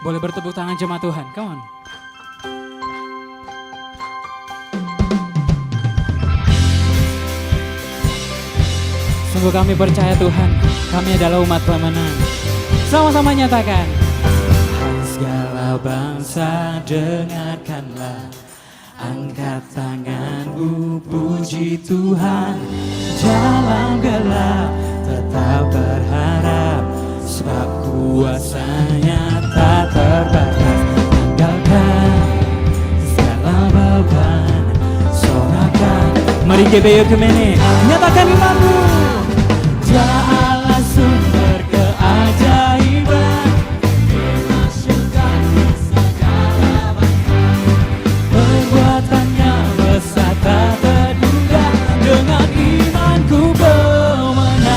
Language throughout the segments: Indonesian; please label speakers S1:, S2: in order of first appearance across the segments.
S1: Boleh bertepuk tangan jemaat Tuhan, come on. Sungguh kami percaya Tuhan, kami adalah umat pemenang. Sama-sama nyatakan. Hai segala bangsa dengarkanlah, angkat tanganmu puji Tuhan. Dalam gelap tetap berharap, sebab kuasanya tak terbatas. Tinggalkan segala beban, sorakan. Mari GBU Kemene, nyatakan imanmu. Dia Allah sumber keajaiban, dimasyurkan segala bangsa. Perbuatannya besar tak terduga, dengan imanku pemenang.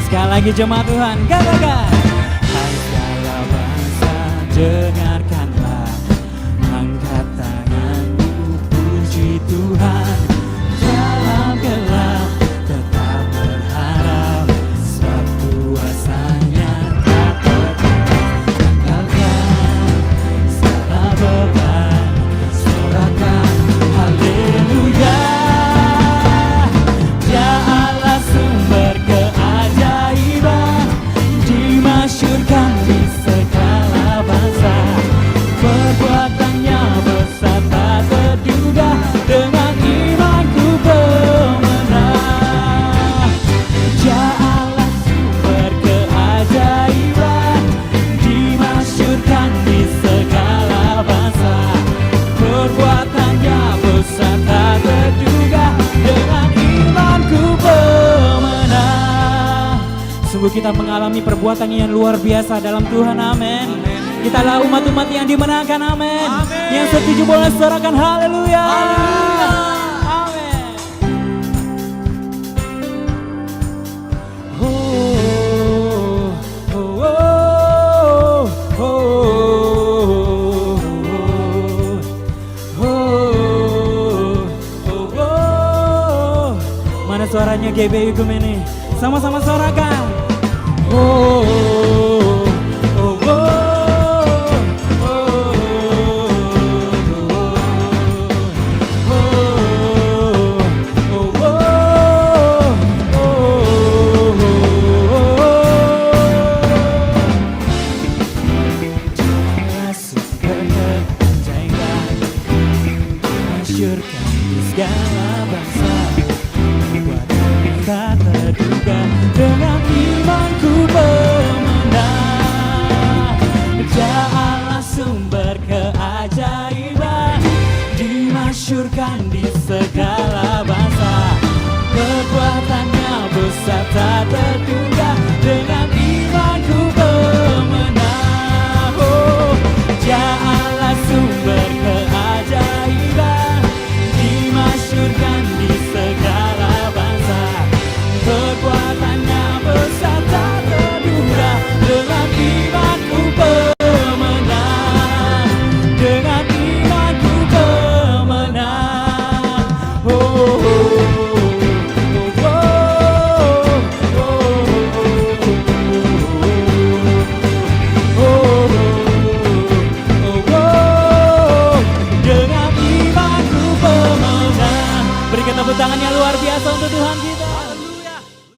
S1: Sekali lagi jemaat Tuhan, katakan. Hai segala bangsa dengarkanlah, angkat tanganmu puji Tuhan. Dalam gelap tetap berharap, sebab kuasanya tak terbatas. Tanggalkan segala beban, sorakan haleluya. Dia Allah sumber keajaiban, dimasyurkan di segala bangsa. Perbuatannya besar tak terduga, dengan imanku pemenang. Dia Allah sumber keajaiban, dimasyurkan di segala bangsa. Perbuatannya besar tak terduga, dengan imanku pemenang. Sungguh kita mengalami perbuatan yang luar biasa dalam Tuhan, amin. Kita adalah umat-umat yang dimenangkan, amin. Yang setuju boleh sorakan haleluya. Amin. Oh, oh, oh, oh, oh, oh, oh. Mana suaranya GBU Kemene? Sama-sama sorakan. Oh, oh, oh, oh. Masyurkan di segala bangsa, perbuatan tak terduga, dengan imanku pemenang. Dia Allah sumber keajaiban, dimasyurkan di segala bangsa. Perbuatannya besar tak terduga,